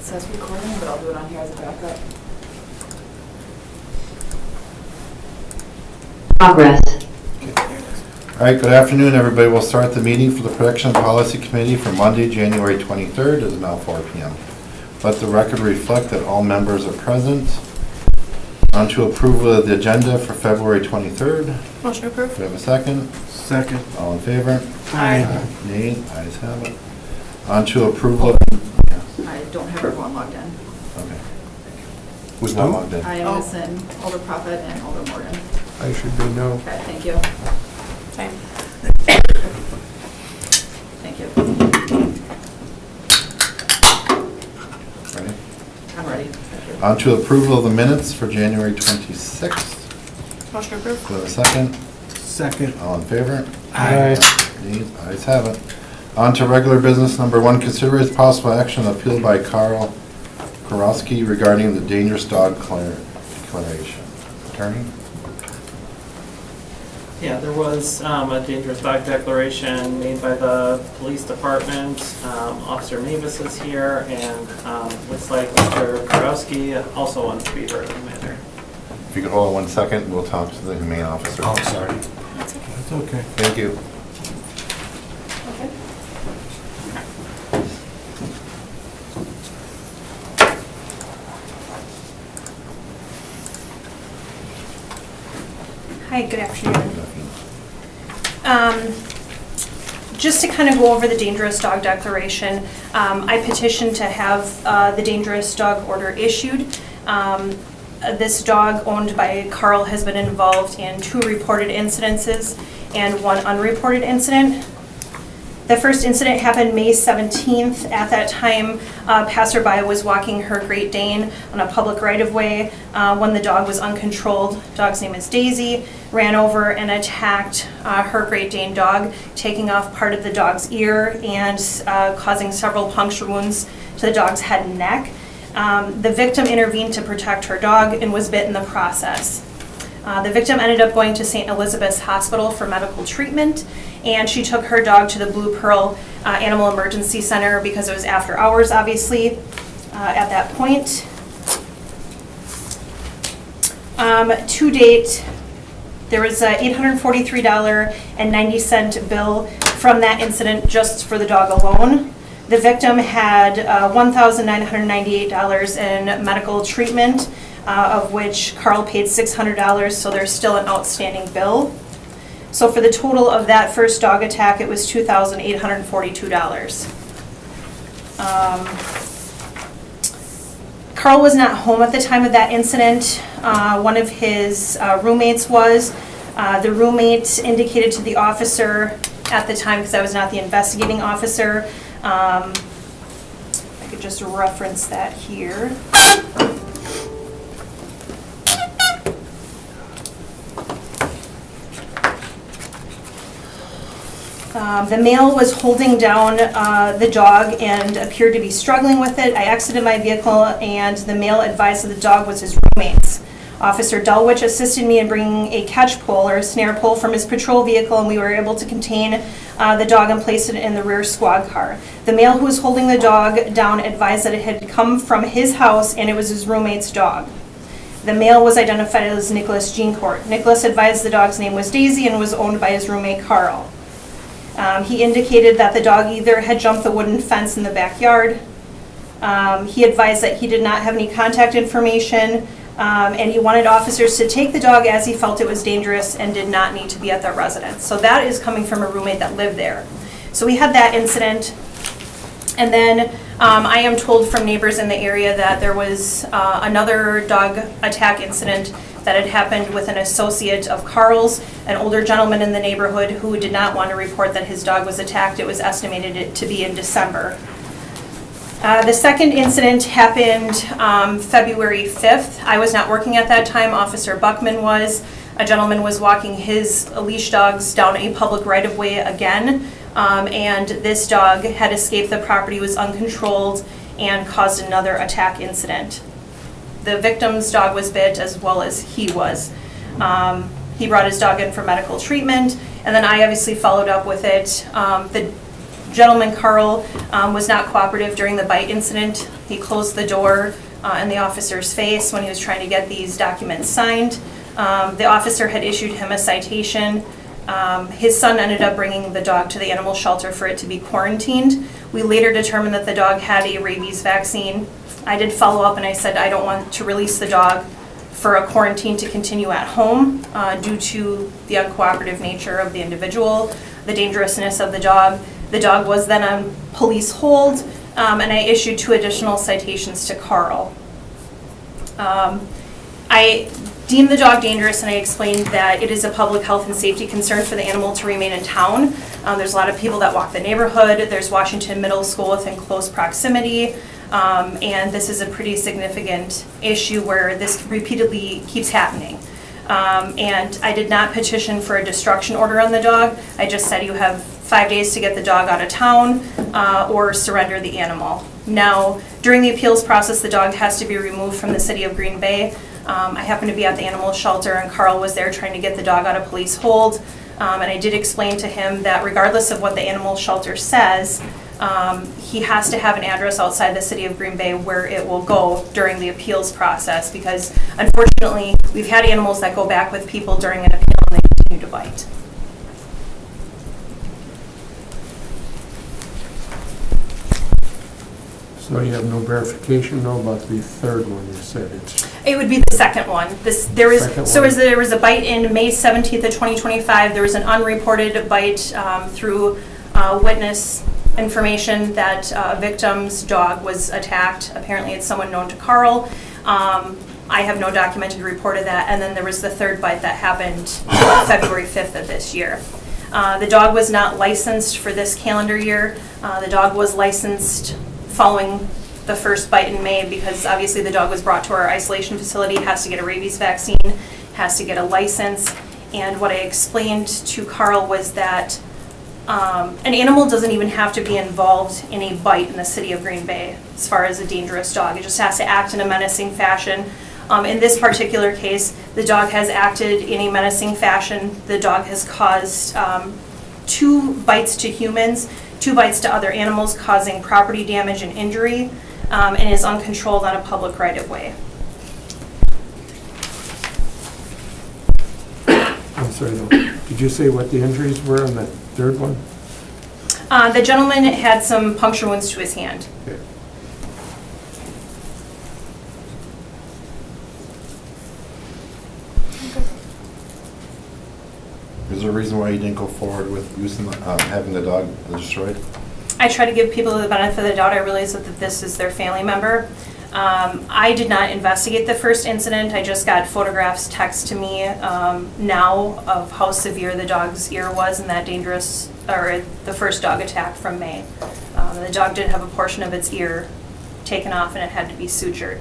says recording, but I'll do it on here as a backup. Progress. All right, good afternoon, everybody. We'll start the meeting for the Protection Policy Committee for Monday, January 23rd. It is now 4 p.m. Let the record reflect that all members are present. On to approval of the agenda for February 23rd. Motion Do approved. we have a second? Second. All in favor? Aye. Nay, ayes have it. On to approval of... Yeah, I don't have everyone logged in. okay. Who's not logged in? I am Oh. missing Alder Prophet and Alder Morgan. I should be no. Okay, thank you. Same. Thank you. Ready? I'm ready. Thank you. On to approval of the minutes for January 26th. Motion approved. Do we have a second? Second. All in favor? Aye. Nay, ayes have it. On to regular business number 1, consider as possible action appeal by Carl Kurowski regarding the dangerous dog declaration. Attorney? Yeah, there was a dangerous dog declaration made by the police department. Officer Mavis is here, and looks like Mr. Kurowski also wants to be heard in the matter. If you could hold on 1 second, we'll talk to the humane officer. Oh, sorry. That's okay. Thank you. Okay. Hi, good afternoon. Just to kind of go over the dangerous dog declaration, I petitioned to have the dangerous dog order issued. This dog owned by Carl has been involved in 2 reported incidences and 1 unreported incident. The first incident happened May 17th. At that time, a passerby was walking her Great Dane on a public right-of-way when the dog was uncontrolled. Dog's name is Daisy, ran over and attacked her Great Dane dog, taking off part of the dog's ear and causing several puncture wounds to the dog's head and neck. The victim intervened to protect her dog and was bit in the process. The victim ended up going to St. Elizabeth's Hospital for medical treatment, and she took her dog to the Blue Pearl Animal Emergency Center because it was after hours, obviously, at that point. To date, there was an $843.90 bill from that incident just for the dog alone. The victim had $1,998 in medical treatment, of which Carl paid $600, so there's still an outstanding bill. So for the total of that first dog attack, it was $2,842. Carl was not home at the time of that incident. One of his roommates was. The roommate indicated to the officer at the time, because I was not the investigating officer, I could just reference that here. The male was holding down the dog and appeared to be struggling with it. I exited my vehicle and the male advised that the dog was his roommate's. Officer Dulwich assisted me in bringing a catch pole or a snare pole from his patrol vehicle, and we were able to contain the dog and place it in the rear squad car. The male who was holding the dog down advised that it had come from his house and it was his roommate's dog. The male was identified as Nicholas Jeancourt. Nicholas advised the dog's name was Daisy and was owned by his roommate Carl. He indicated that the dog either had jumped the wooden fence in the backyard. He advised that he did not have any contact information, and he wanted officers to take the dog as he felt it was dangerous and did not need to be at that residence. So that is coming from a roommate that lived there. So we had that incident. And then I am told from neighbors in the area that there was another dog attack incident that had happened with an associate of Carl's, an older gentleman in the neighborhood who did not want to report that his dog was attacked. It was estimated to be in December. The second incident happened February 5th. I was not working at that time. Officer Buckman was. A gentleman was walking his leash dogs down a public right-of-way again, and this dog had escaped the property, was uncontrolled, and caused another attack incident. The victim's dog was bit as well as he was. He brought his dog in for medical treatment, and then I obviously followed up with it. The gentleman, Carl, was not cooperative during the bite incident. He closed the door in the officer's face when he was trying to get these documents signed. The officer had issued him a citation. His son ended up bringing the dog to the animal shelter for it to be quarantined. We later determined that the dog had a rabies vaccine. I did follow up and I said I don't want to release the dog for a quarantine to continue at home due to the uncooperative nature of the individual, the dangerousness of the dog. The dog was then on police hold, and I issued 2 additional citations to Carl. I deemed the dog dangerous, and I explained that it is a public health and safety concern for the animal to remain in town. There's a lot of people that walk the neighborhood. There's Washington Middle School within close proximity. And this is a pretty significant issue where this repeatedly keeps happening. And I did not petition for a destruction order on the dog. I just said you have 5 days to get the dog out of town or surrender the animal. Now, during the appeals process, the dog has to be removed from the city of Green Bay. I happened to be at the animal shelter and Carl was there trying to get the dog out of police hold. And I did explain to him that regardless of what the animal shelter says, he has to have an address outside the city of Green Bay where it will go during the appeals process because unfortunately we've had animals that go back with people during an appeal and they continue to bite. So you have no verification, no, about the third one you said it's, It would be the second one. There was a bite in May 17th of 2025. There was an unreported bite through witness information that a victim's dog was attacked. Apparently it's someone known to Carl. I have no documented report of that. And then there was the third bite that happened February 5th of this year. The dog was not licensed for this calendar year. The dog was licensed following the first bite in May because obviously the dog was brought to our isolation facility, has to get a rabies vaccine, has to get a license. And what I explained to Carl was that an animal doesn't even have to be involved in a bite in the city of Green Bay as far as a dangerous dog. It just has to act in a menacing fashion. In this particular case, the dog has acted in a menacing fashion. The dog has caused 2 bites to humans, 2 bites to other animals, causing property damage and injury, and is uncontrolled on a public right-of-way. I'm sorry, no. Did you say what the injuries were on that third one? The gentleman had some puncture wounds to his hand. Okay. Is there a reason why you didn't go forward with using, having the dog destroyed? I try to give people the benefit of the doubt. I realize that this is their family member. I did not investigate the first incident. I just got photographs text to me now of how severe the dog's ear was and that dangerous, or the first dog attack from May. The dog did have a portion of its ear taken off and it had to be sutured.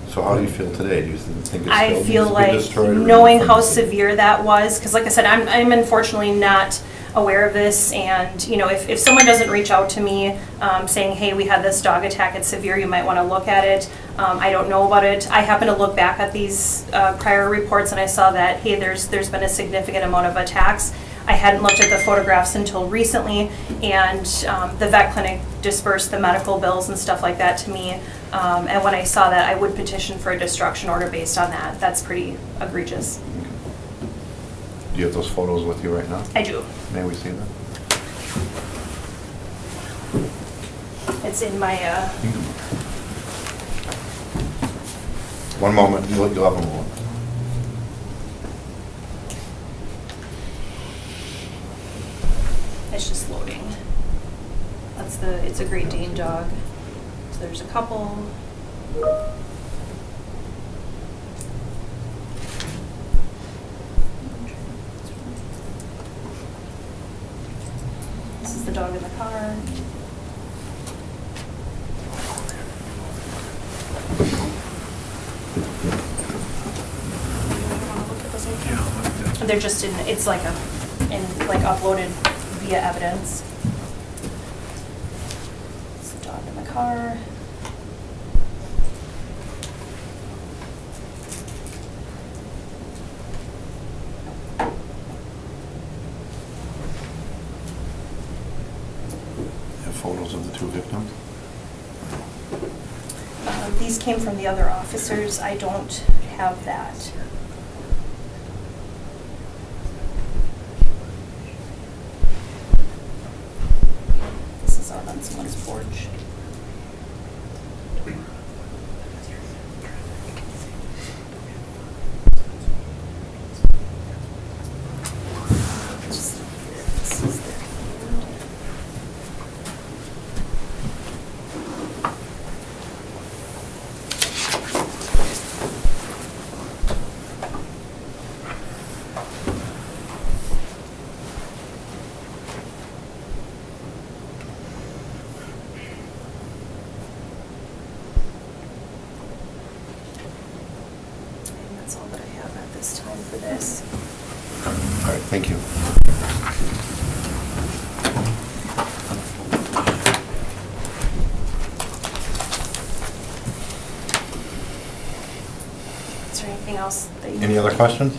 So how do you feel today? Do you think it I still feel needs to be like destroyed? or knowing removed how from the city? severe that was, because like I said, I'm unfortunately not aware of this, and you know, if someone doesn't reach out to me saying, hey, we had this dog attack, it's severe, you might want to look at it. I don't know about it. I happen to look back at these prior reports and I saw that, hey, there's been a significant amount of attacks. I hadn't looked at the photographs until recently, and the vet clinic dispersed the medical bills and stuff like that to me. And when I saw that, I would petition for a destruction order based on that. That's pretty egregious. Do you have those photos with you right now? I do. May we see them? It's in my, One moment, you'll have a moment. it's just loading. It's a Great Dane dog. So there's a couple. This is the dog in the car. They're just it's like uploaded via evidence. It's the dog in the car. photos of the two victims? These came from the other officers. I don't have that. This is out on someone's porch. This is their hand. And that's all that I have at this time for this. All right, thank you. Is there anything else that you? Any other questions?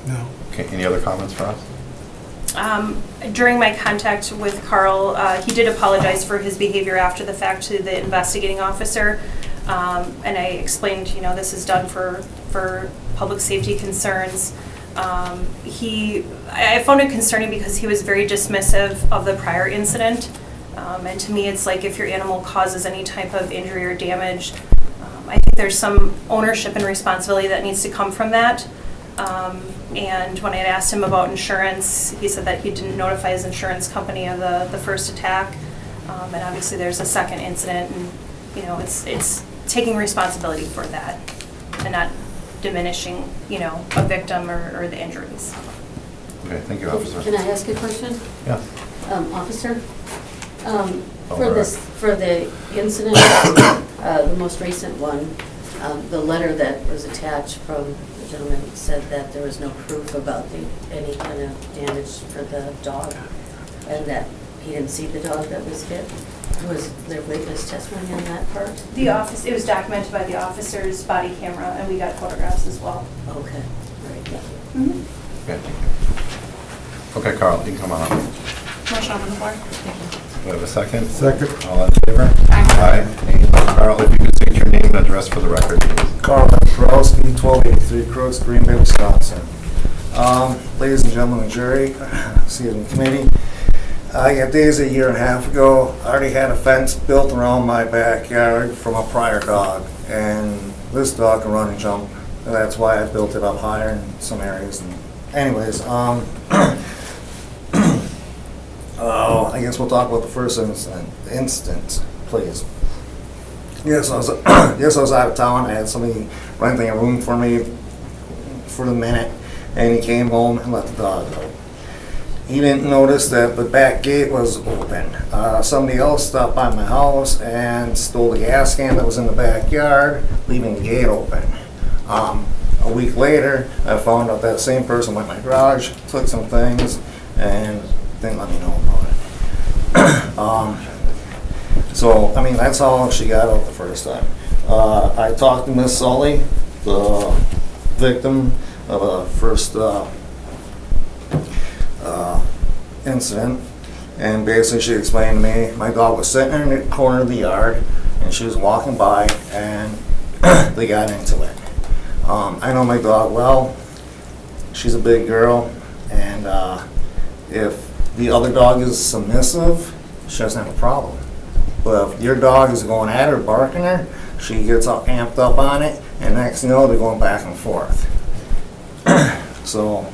No. Okay, any other comments for us? During my contact with Carl, he did apologize for his behavior after the fact to the investigating officer. And I explained, this is done for public safety concerns. I found it concerning because he was very dismissive of the prior incident. And to me, it's like if your animal causes any type of injury or damage, I think there's some ownership and responsibility that needs to come from that. And when I had asked him about insurance, he said that he didn't notify his insurance company of the first attack. And obviously there's a second incident, and it's taking responsibility for that and not diminishing, a victim or the injuries. Okay, thank you, officer. Can I ask a question? Yeah. Officer? Alright. For the incident, the most recent one, the letter that was attached from the gentleman said that there was no proof about any kind of damage for the dog, and that he didn't see the dog that was hit. Was there witness testimony on that part? It was documented by the officer's body camera, and we got photographs as well. Okay, all right, thank you. Okay, thank you. Okay, Carl, you can come on up. Motion on the floor. Do we have a second? Second. All in favor? Aye. Any- Carl, if you could state your name and address for the record, please. Carl Petrowski, 1283 Crooks, Green Bay, Wisconsin. Ladies and gentlemen of the jury, excuse me, committee, days a year and a half ago, I already had a fence built around my backyard from a prior dog, and this dog can run and jump, and that's why I built it up higher in some areas. And anyways, I guess we'll talk about the first instance, please. Yes, I was out of town. I had somebody renting a room for me for the minute, and he came home and let the dog out. He didn't notice that the back gate was open. Somebody else stopped by my house and stole the gas can that was in the backyard, leaving the gate open. A week later, I found out that same person went in my garage, took some things, and didn't let me know about it. So, that's all she got out the first time. I talked to Miss Sully, the victim of the first incident, and basically she explained to me my dog was sitting in the corner of the yard, and she was walking by, and they got into it. I know my dog well. She's a big girl, and if the other dog is submissive, she doesn't have a problem. But if your dog is going at her, barking her, she gets all amped up on it, and next thing you know, they're going back and forth. So,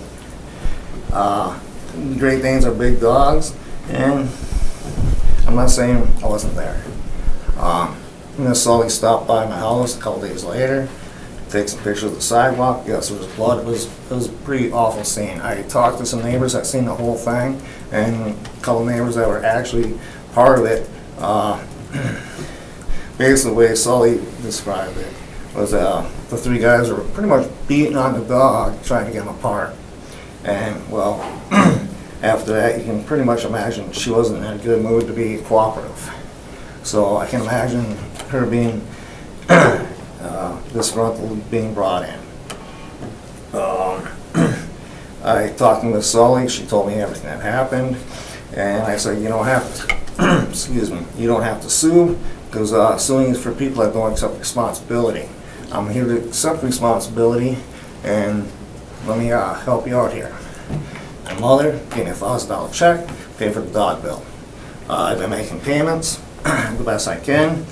Great Danes are big dogs, and I'm not saying I wasn't there. Miss Sully stopped by my house a couple days later, take some pictures of the sidewalk. Yes, there was blood. It was a pretty awful scene. I talked to some neighbors that seen the whole thing, and a couple neighbors that were actually part of it. Basically, the way Sully described it was the three guys were pretty much beating on the dog, trying to get him apart. And, well, after that, you can pretty much imagine she wasn't in a good mood to be cooperative. So I can imagine her being disgruntled being brought in. I talked to Miss Sully. She told me everything that happened. And I said, you don't have to excuse me, you don't have to sue, because suing is for people that don't accept responsibility. I'm here to accept responsibility, and let me help you out here. My mother gave me a $1,000 check, paid for the dog bill. I've been making payments the best I can.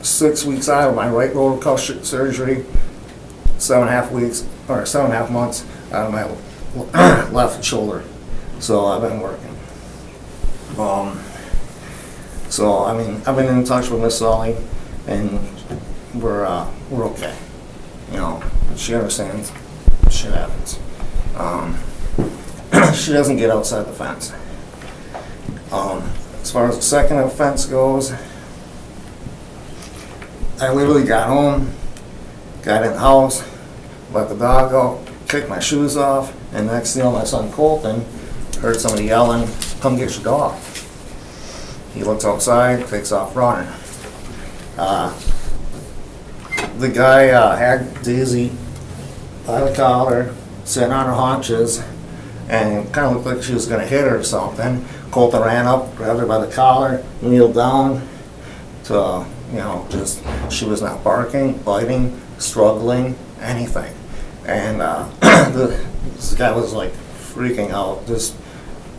6 weeks out of my right lower cuff surgery, 7.5 months out of my left shoulder. So I've been working. So I mean, I've been in touch with Miss Solly, and we're okay. You know, she understands. Shit happens. She doesn't get outside the fence. As far as the second offense goes, I literally got home, got in the house, let the dog go, kicked my shoes off, and next thing you know, my son Colton heard somebody yelling, "Come get your dog." He looks outside, takes off running. The guy had Daisy by the collar, sitting on her haunches, and kind of looked like she was going to hit her or something. Colton ran up, grabbed her by the collar, kneeled down to, you know, just, she was not barking, biting, struggling, anything. And this guy was like freaking out, just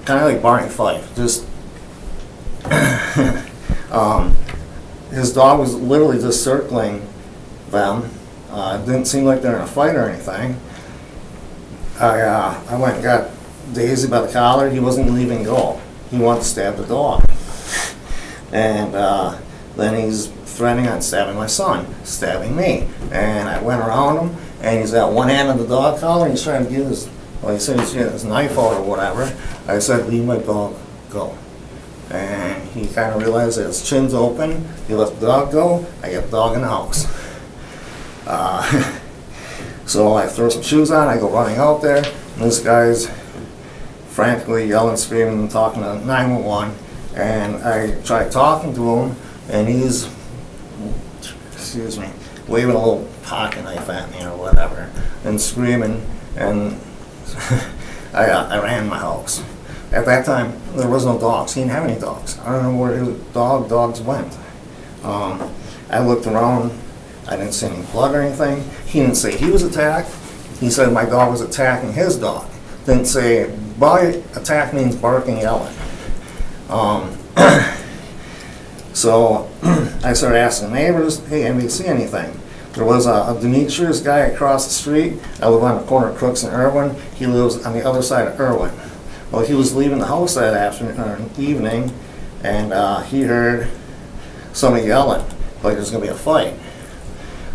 kind of like Barney Fife. Just, his dog was literally just circling them. It didn't seem like they're in a fight or anything. I went and got Daisy by the collar. He wasn't leaving go. He wanted to stab the dog. And then he's threatening on stabbing my son, stabbing me. And I went around him, and he's got one hand on the dog collar, and he's trying to get his, well, he said he's getting his knife out or whatever. I said, "Leave my dog go." And he kind of realized that his chin's open. He let the dog go. I got the dog in the house. So I throw some shoes on, I go running out there, and this guy's frantically yelling, screaming, and talking to 911. And I try talking to him, and he's, excuse me, waving a little pocket knife at me or whatever, and screaming, and I ran my house. At that time, there was no dogs. He didn't have any dogs. I don't know where his dogs went. I looked around. I didn't see any blood or anything. He didn't say he was attacked. He said my dog was attacking his dog. Didn't say, by attack means barking, yelling. So I started asking neighbors, "Hey, anybody see anything?" There was a Demetrius guy across the street. I live on the corner of Crooks and Irwin. He lives on the other side of Irwin. Well, he was leaving the house that afternoon or evening, and he heard somebody yelling, like there's gonna be a fight.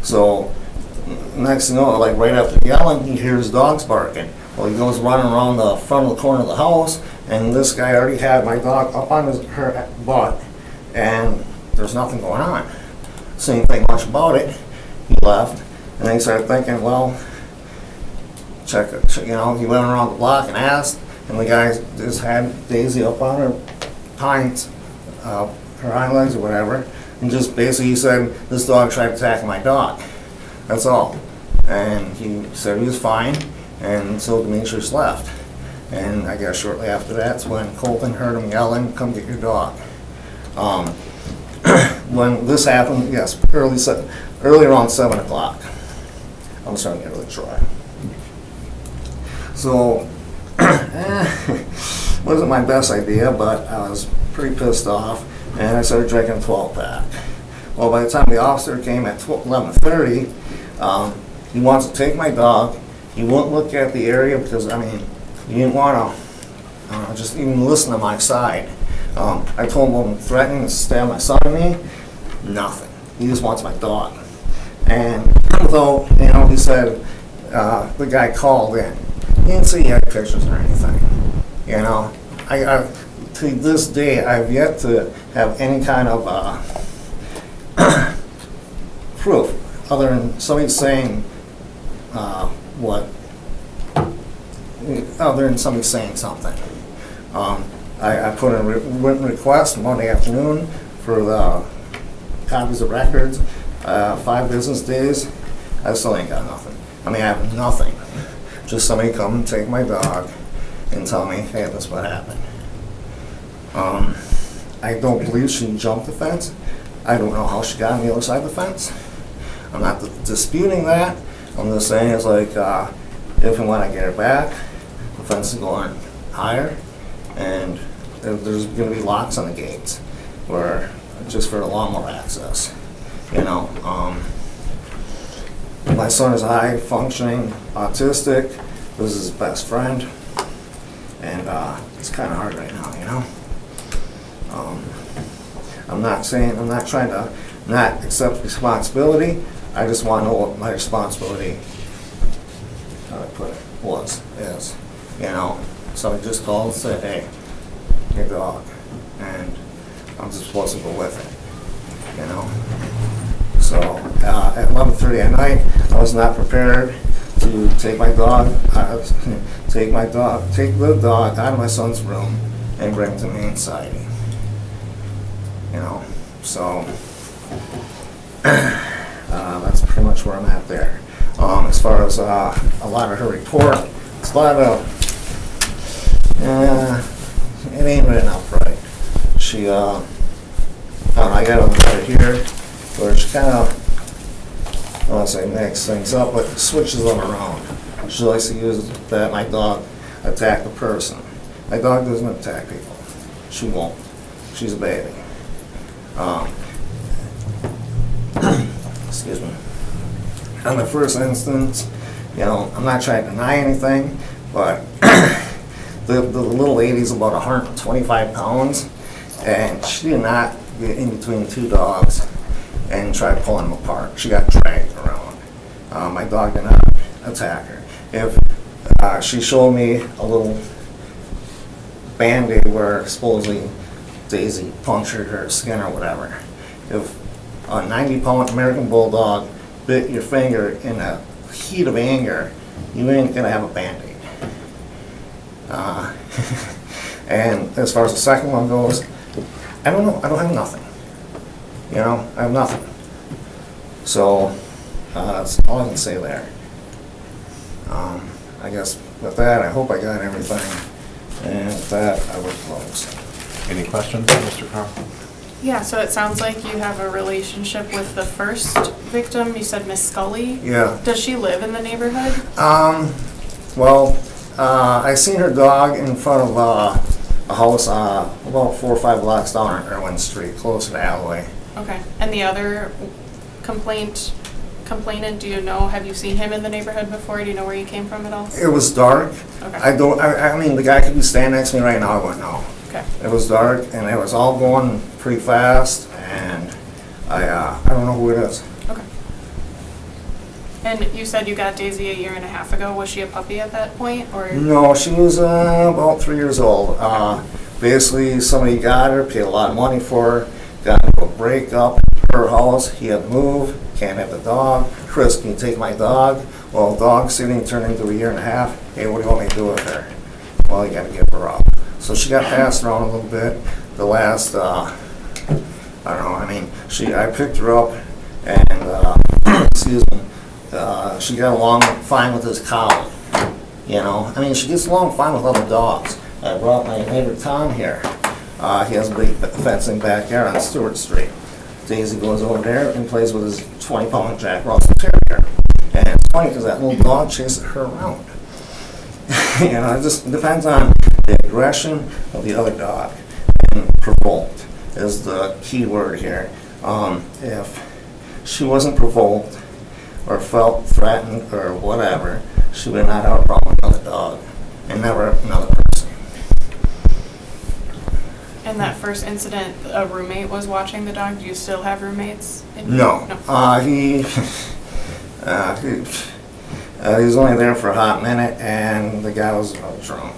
So next thing you know, like right after yelling, he hears dogs barking. Well, he goes running around the front of the corner of the house, and this guy already had my dog up on her butt, and there's nothing going on. So he didn't think much about it. He left, and then he started thinking, well, check it. You know, he went around the block and asked, and the guy just had Daisy up on her hind legs or whatever, and just basically he said, "This dog tried attacking my dog." That's all. And he said he was fine, and so Demetrius left. And I guess shortly after that's when Colton heard him yelling, "Come get your dog." When this happened, yes, early around 7 o'clock. I'm starting to get really dry. So, wasn't my best idea, but I was pretty pissed off, and I started drinking a 12-pack. Well, by the time the officer came at 11:30, he wants to take my dog. He wouldn't look at the area because, I mean, he didn't want to just even listen to my side. I told him I'm threatening to stab my son and me. Nothing. He just wants my dog. And though, you know, he said the guy called in. He didn't say he had pictures or anything. You know, I to this day, I've yet to have any kind of proof other than somebody saying other than somebody saying something. I put in a written request Monday afternoon for the copies of records, 5 business days. I still ain't got nothing. I mean, I have nothing. Just somebody come and take my dog and tell me, "Hey, this is what happened." I don't believe she jumped the fence. I don't know how she got on the other side of the fence. I'm not disputing that. I'm just saying it's like, if and when I get her back, the fence is going higher, and there's gonna be locks on the gates, where, just for the lawnmower access, you know. My son is high functioning, autistic, this is his best friend, and it's kinda hard right now, you know. I'm not trying to not accept responsibility, I just wanna know what my responsibility, how to put it, is, you know. Somebody just called and said, hey, your dog, and I'm just supposed to go with it, you know. So at 11:30 at night, I was not prepared to take the dog out of my son's room and bring him to Main Society, you know. So that's pretty much where I'm at there. As far as a lot of her report, it's a lot of, it ain't written out right. She, I got a letter here where she kind of, I don't want to say mix things up, but switches them around. She likes to use that my dog attacked a person. My dog doesn't attack people. She won't. She's a baby. Excuse me. On the first instance, you know, I'm not trying to deny anything, but the little lady's about 125 pounds, and she did not get in between two dogs and try pulling them apart. She got dragged around. My dog did not attack her. If she showed me a little Band-Aid where supposedly Daisy punctured her skin or whatever. If a 90-pound American Bulldog bit your finger in the heat of anger, you ain't gonna have a Band-Aid. And as far as the second one goes, I don't know. I don't have nothing. You know, I have nothing. So that's all I can say there. I guess with that, I hope I got everything. And with that, I would close. Any questions, Mr. Carl? Yeah, so it sounds like you have a relationship with the first victim. You said Miss Scully. Yeah. Does she live in the neighborhood? Well, I seen her dog in front of a house about 4 or 5 blocks down on Irwin Street, close to the alleyway. Okay. And the other complainant, do you know, have you seen him in the neighborhood before? Do you know where he came from at all? It was dark. Okay. I mean, the guy could be standing next to me right now, I wouldn't know. Okay. It was dark, and it was all going pretty fast, and I don't know who it is. Okay. And you said you got Daisy a year and a half ago. Was she a puppy at that point, or? No, she was about 3 years old. Basically, somebody got her, paid a lot of money for her, got into a breakup at her house. He had to move, can't have the dog. Chris, can you take my dog? Well, dog sitting turned into a year and a half. Hey, what do you want me to do with her? Well, you got to give her up. So she got passed around a little bit. The last, I don't know, I mean, I picked her up, and, excuse me, she got along fine with this collie, you know? I mean, she gets along fine with other dogs. I brought my neighbor Tom here. He has a big fencing backyard on Stewart Street. Daisy goes over there and plays with his 20-pound Jack Russell Terrier. And it's funny because that little dog chases her around. You know, it just depends on the aggression of the other dog. And provoked is the key word here. If she wasn't provoked or felt threatened or whatever, she would not have a problem with another dog and never another person. In that first incident, a roommate was watching the dog. Do you still have roommates? No. He was only there for a hot minute, and the guy was drunk.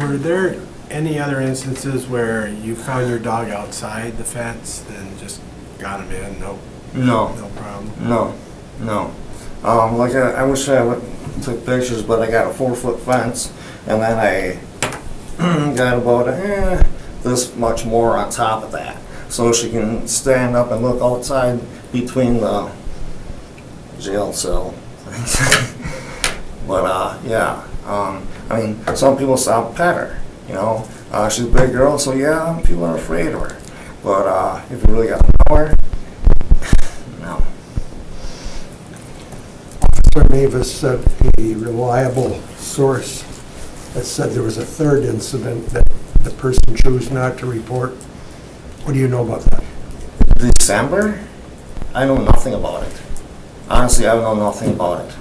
Were there any other instances where you found your dog outside the fence and just got him in? No problem? No. Like I wish I took pictures, but I got a 4-foot fence, and then I got about this much more on top of that, so she can stand up and look outside between the jail cell. But yeah, I mean, some people stop and pet her, you know. She's a big girl, so yeah, people are afraid of her. But if you really got to know her, no. Officer Mavis said a reliable source that said there was a third incident that the person chose not to report. What do you know about that? December? I know nothing about it. Honestly, I know nothing about it.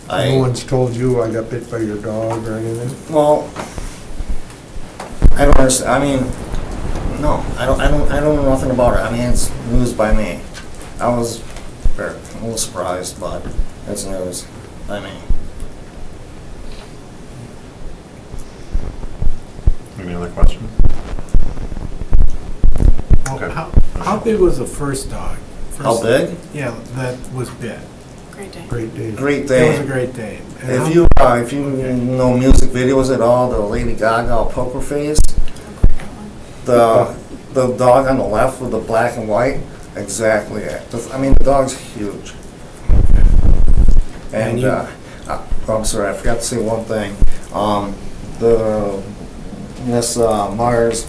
No one's told you I got bit by your dog or anything? Well, I don't understand. I mean, no, I don't know nothing about it. I mean, it's news by me. I was a little surprised, but it's news by me. Any other questions? Okay. How big was the first dog? How big? Yeah, that was bit. Great day. Great day. Great It day. was a great day. And If how- you know music videos at all, the Lady Gaga poker face, the dog on the left with the black and white, exactly it. I mean, the dog's huge. And I'm sorry, I forgot to say one thing. Miss Myers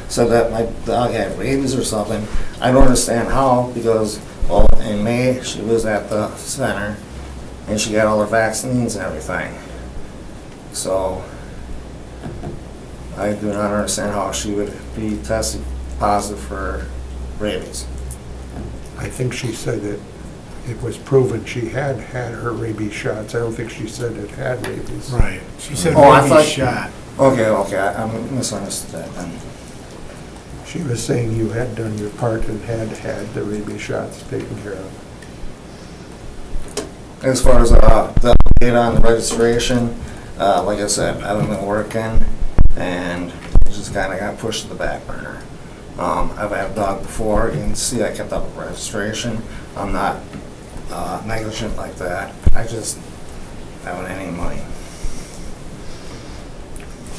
said that my dog had rabies or something. I don't understand how, because well, in May she was at the center and she got all her vaccines and everything. So I do not understand how she would be tested positive for rabies. I think she said that it was proven she had had her rabies shots. I don't think she said it had rabies. Right. She said Oh, I rabies thought- shot. Okay, I misunderstood that then. She was saying you had done your part and had had the rabies shots taken care of. As far as the date on the registration, like I said, I haven't been working and it just kind of got pushed to the back burner. I've had a dog before. You can see I kept up with registration. I'm not negligent like that. I just haven't had any money.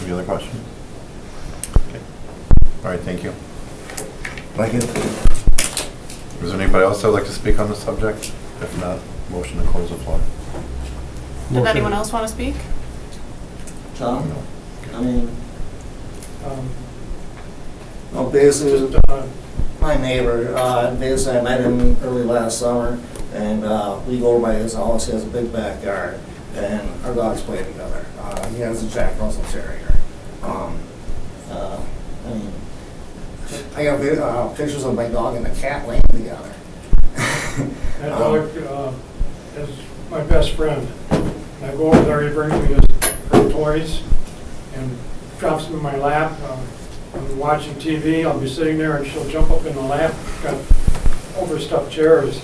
Any other questions? Okay. All right, thank you. Like it. Is there anybody else that would like to speak on the subject? If not, motion to close the floor. Did anyone else want to speak? Tom? I mean, well, basically, my neighbor, basically I met him early last summer, and we go over by his house. He has a big backyard, and our dogs play together. He has a Jack Russell Terrier. I mean, I got pictures of my dog and the cat laying together. That dog is my best friend. I go over there, he brings me her toys and drops them in my lap. I'm watching TV, I'll be sitting there and she'll jump up in the lap, got overstuffed chairs.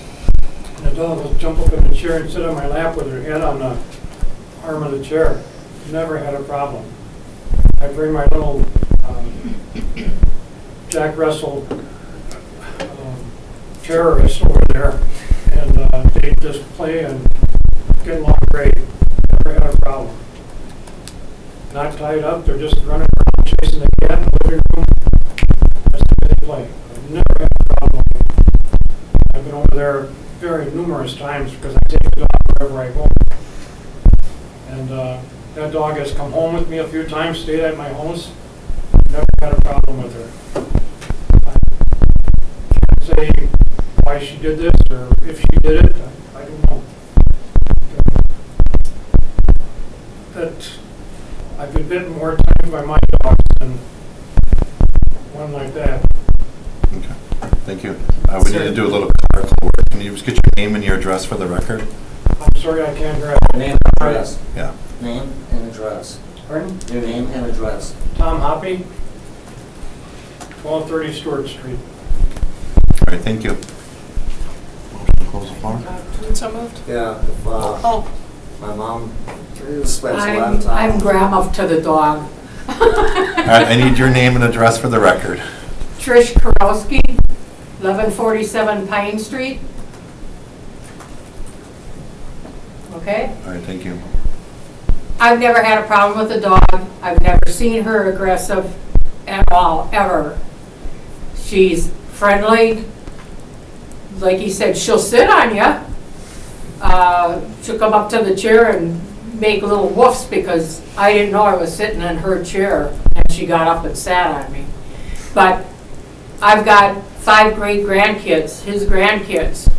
And the dog will jump up in the chair and sit on my lap with her head on the arm of the chair. Never had a problem. I bring my little Jack Russell terrorist over there, and they just play and get along great. Never had a problem. Not tied up, they're just running around chasing the cat in the living room. That's the way they play. I've never had a problem. I've been over there very numerous times because I take the dog wherever I go. And that dog has come home with me a few times, stayed at my house. Never had a problem with her. I can't say why she did this or if she did it. I don't know. That I've been bitten more times by my dogs than one like that. Okay, thank you. We need to do a little clerical work. Can you just get your name and your address for the record? I'm sorry I can't grab. Name and address. Yeah. Name and address. Pardon? Your name and address. Tom Hoppy, 1230 Stewart Street. All right, thank you. Motion to close the floor. So moved. Yeah, if Oh, my mom spends a lot of I'm time. grandma to the dog. All right, I need your name and address for the record. Trish Karowski, 1147 Pine Street. Okay? All right, thank you. I've never had a problem with the dog. I've never seen her aggressive at all, ever. She's friendly. Like he said, she'll sit on you. She'll come up to the chair and make little woofs because I didn't know I was sitting in her chair and she got up and sat on me. But I've got 5 great grandkids, his grandkids.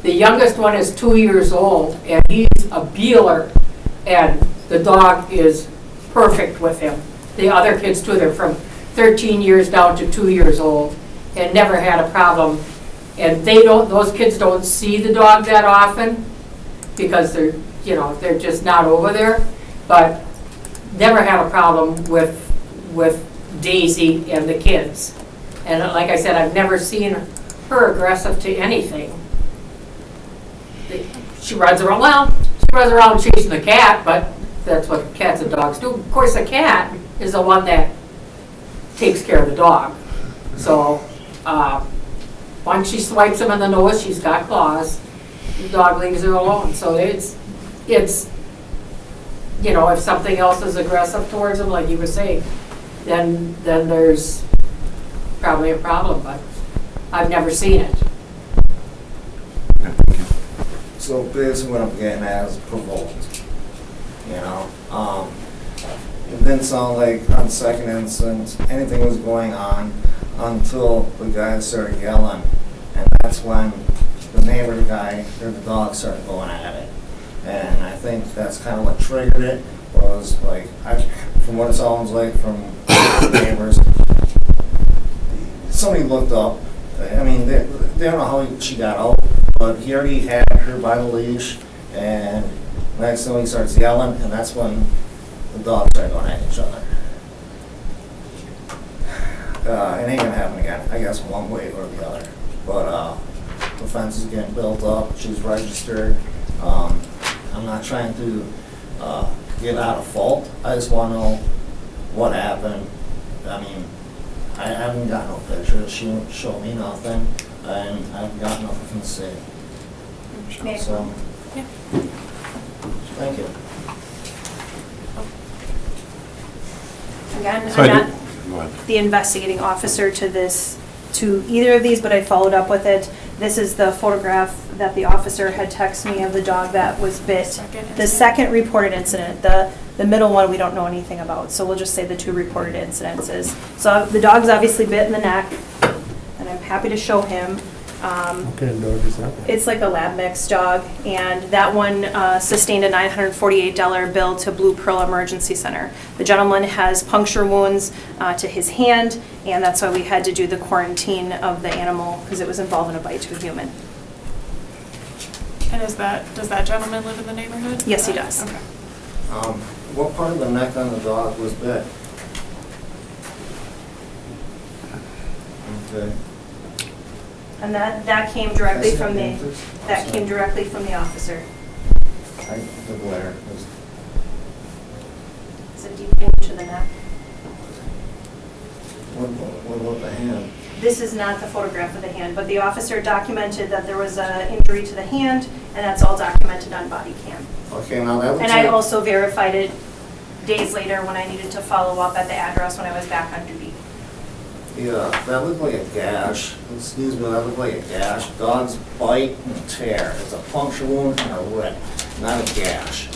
The youngest one is 2 years old and he's a Beeler and the dog is perfect with him. The other kids too, they're from 13 years down to 2 years old and never had a problem. And those kids don't see the dog that often because they're just not over there. But never had a problem with Daisy and the kids. And like I said, I've never seen her aggressive to anything. She runs around chasing the cat, but that's what cats and dogs do. Of course, the cat is the one that takes care of the dog. So once she swipes him in the nose, she's got claws. The dog leaves her alone. So it's if something else is aggressive towards him, like you were saying, then there's probably a problem, but I've never seen it. So basically what I'm getting at is provoked, It didn't sound like on the second instance, anything was going on until the guy started yelling. And that's when the neighbor guy, or the dog started going at it. And I think that's kind of what triggered it, was like, from what it sounds like from the neighbors, somebody looked up. I mean, they don't know how she got out, but he already had her by the leash, and next thing he starts yelling, and that's when the dogs started going at each other. It ain't gonna happen again, I guess, one way or the other. But the fence is getting built up, she's registered. I'm not trying to get out of fault, I just wanna know what happened. I mean, I haven't got no pictures, she won't show me nothing, and I haven't got nothing from the city. May I- So, Yeah. thank you. Again, So I I'm not did- Go ahead. the investigating officer to either of these, but I followed up with it. This is the photograph that the officer had texted me of the dog that was bit. The second reported incident, the middle one we don't know anything about, so we'll just say the 2 reported incidences. So the dog's obviously bit in the neck, and I'm happy to show him. What kind of dog is that? It's like a lab mix dog, and that one sustained a $948 bill to Blue Pearl Emergency Center. The gentleman has puncture wounds to his hand, and that's why we had to do the quarantine of the animal, because it was involved in a bite to a human. And does that gentleman live in the neighborhood? Yes, he does. Okay. What part of the neck on the dog was bit? Okay. And that came directly from the officer. The glare was, It's a deep wound to the neck. what about the hand? This is not the photograph of the hand, but the officer documented that there was an injury to the hand, and that's all documented on body cam. Okay, now that looks And like... I also verified it days later when I needed to follow up at the address when I was back on duty. Yeah, that looked like a gash. Excuse me, that looked like a gash. Dogs bite and tear. It's a puncture wound and a rip, not a gash.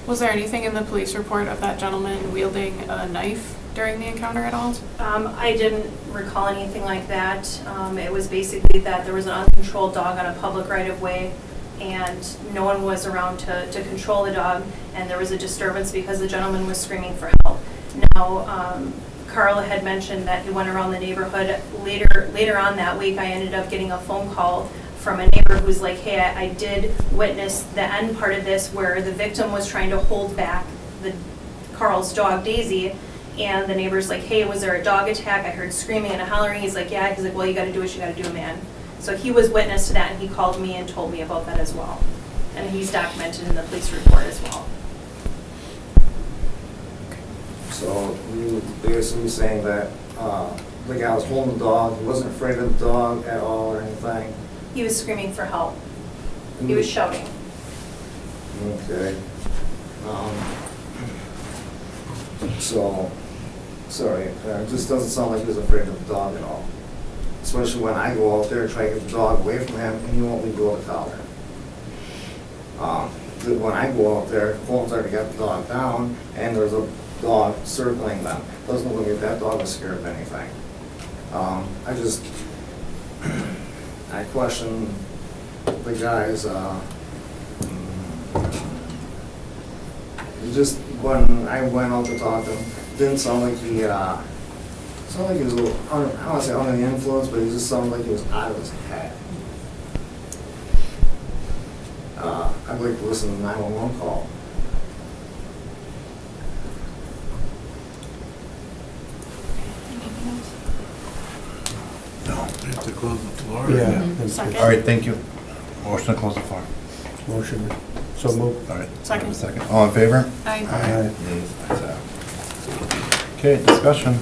Was there anything in the police report of that gentleman wielding a knife during the encounter at all? I didn't recall anything like that. It was basically that there was an uncontrolled dog on a public right-of-way, and no one was around to control the dog, and there was a disturbance because the gentleman was screaming for help. Now, Carl had mentioned that he went around the neighborhood. Later on that week, I ended up getting a phone call from a neighbor who's like, hey, I did witness the end part of this where the victim was trying to hold back Carl's dog, Daisy, and the neighbor's like, hey, was there a dog attack? I heard screaming and hollering. He's like, yeah. He's like, well, you gotta do what you gotta do, man. So he was witness to that, and he called me and told me about that as well. And he's documented in the police report as well. So you basically saying that the guy was holding the dog, he wasn't afraid of the dog at all or anything? He was screaming for help. He was shouting. Okay. So, sorry, it just doesn't sound like he was afraid of the dog at all. Especially when I go out there and try to get the dog away from him and he won't leave go of the collar. when I go out there, Colin's already got the dog down, and there's a dog circling them. Doesn't look like that dog is scared of anything. I question the guys, just when I went out to talk to him, didn't sound like he, sounded like he was a little, I don't want to say under the influence, but he just sounded like he was out of his head. I'd like to listen to the 911 call. No, we have to close the floor. Yeah. Second. All right, thank you. Motion to close the floor. Motion, so moved. All right. Second. Second. All in favor? Aye. Aye. Nays, ayes have it. Okay, discussion.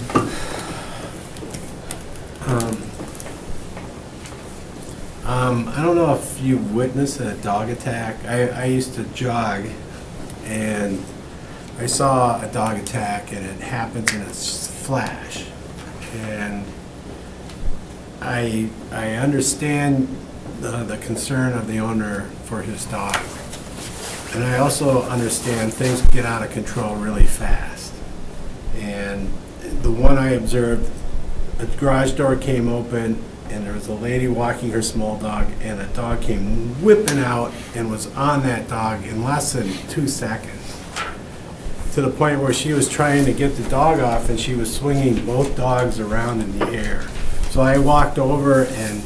I don't know if you witnessed a dog attack. I used to jog, and I saw a dog attack, and it happens in a flash. And I understand the concern of the owner for his dog. And I also understand things get out of control really fast. And the one I observed, the garage door came open, and there was a lady walking her small dog, and a dog came whipping out and was on that dog in less than 2 seconds. To the point where she was trying to get the dog off, and she was swinging both dogs around in the air. So I walked over and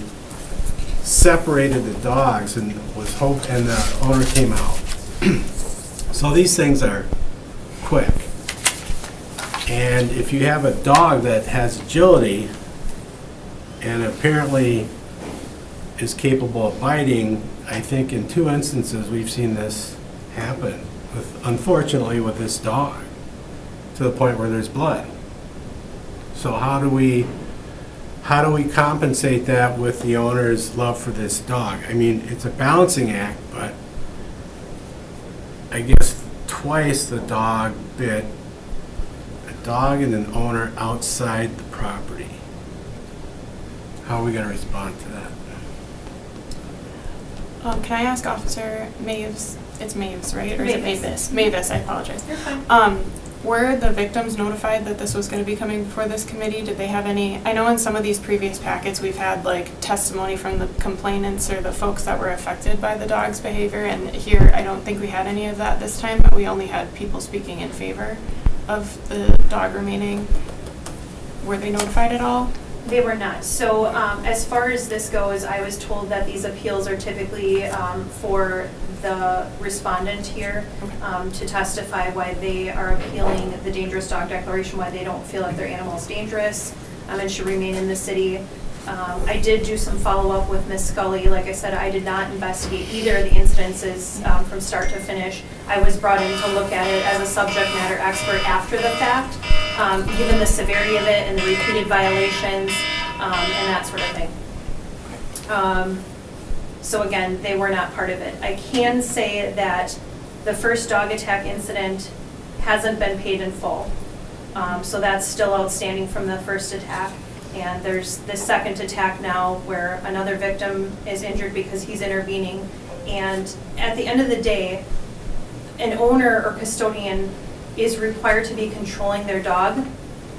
separated the dogs and and the owner came out. So these things are quick. And if you have a dog that has agility and apparently is capable of biting, I think in 2 instances we've seen this happen, unfortunately with this dog, to the point where there's blood. So how do we compensate that with the owner's love for this dog? I mean, it's a balancing act, but I guess twice the dog bit a dog and an owner outside the property. How are we going to respond to that? Can I ask Officer Maves, it's Maves, right? Or is it Mavis. Mavis? Mavis, I apologize. You're fine. Were the victims notified that this was going to be coming before this committee? Did they have any, I know in some of these previous packets, we've had like testimony from the complainants or the folks that were affected by the dog's behavior, and here, I don't think we had any of that this time, but we only had people speaking in favor of the dog remaining. Were they notified at all? They were not. So as far as this goes, I was told that these appeals are typically for the respondent here to testify why they are appealing the dangerous dog declaration, why they don't feel like their animal is dangerous and should remain in the city. I did do some follow-up with Ms. Scully. Like I said, I did not investigate either of the incidences from start to finish. I was brought in to look at it as a subject matter expert after the fact, given the severity of it and the repeated violations and that sort of thing. So again, they were not part of it. I can say that the first dog attack incident hasn't been paid in full. So that's still outstanding from the first attack. And there's the second attack now where another victim is injured because he's intervening. And at the end of the day, an owner or custodian is required to be controlling their dog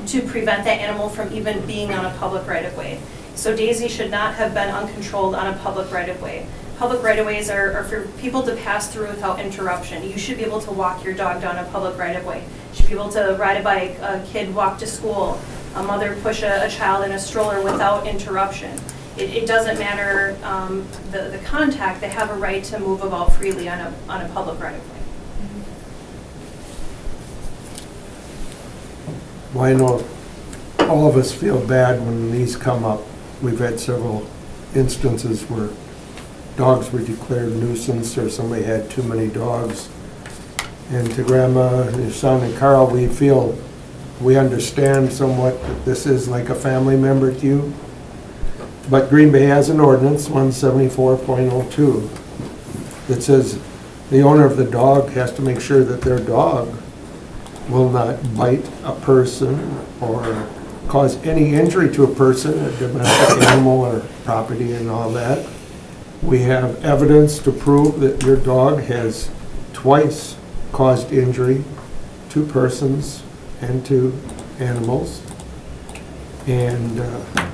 to prevent that animal from even being on a public right-of-way. So Daisy should not have been uncontrolled on a public right-of-way. Public right-of-ways are for people to pass through without interruption. You should be able to walk your dog down a public right-of-way. You should be able to ride a bike, a kid walk to school, a mother push a child in a stroller without interruption. It doesn't matter the contact, they have a right to move about freely on a public right-of-way. Well, I know all of us feel bad when these come up. We've had several instances where dogs were declared nuisance or somebody had too many dogs. And to Grandma, your son, and Carl, we understand somewhat that this is like a family member to you. But Green Bay has an ordinance, 174.02, that says the owner of the dog has to make sure that their dog will not bite a person or cause any injury to a person, a domestic animal or property and all that. We have evidence to prove that your dog has twice caused injury to persons and to animals. And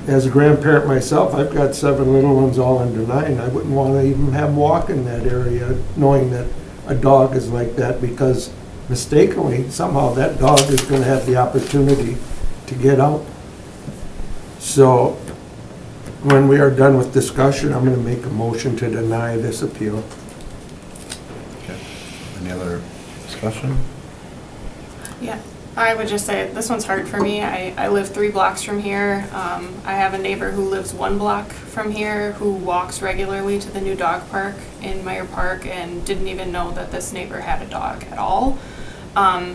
as a grandparent myself, I've got 7 little ones all under 9. I wouldn't want to even have them walk in that area knowing that a dog is like that, because mistakenly, somehow that dog is going to have the opportunity to get out. So when we are done with discussion, I'm going to make a motion to deny this appeal. Okay. Any other discussion? Yeah, I would just say, this one's hard for me. I live 3 blocks from here. I have a neighbor who lives 1 block from here who walks regularly to the new dog park in Meyer Park and didn't even know that this neighbor had a dog at all.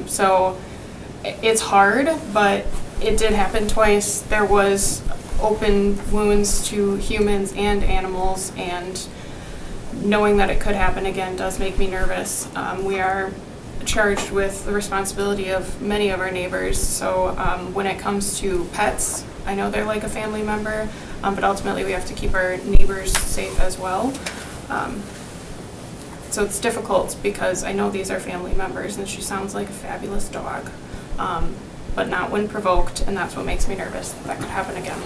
So it's hard, but it did happen twice. There was open wounds to humans and animals, and knowing that it could happen again does make me nervous. We are charged with the responsibility of many of our neighbors, so when it comes to pets, I know they're like a family member, but ultimately we have to keep our neighbors safe as well. So it's difficult because I know these are family members and she sounds like a fabulous dog, but not when provoked, and that's what makes me nervous. That could happen again.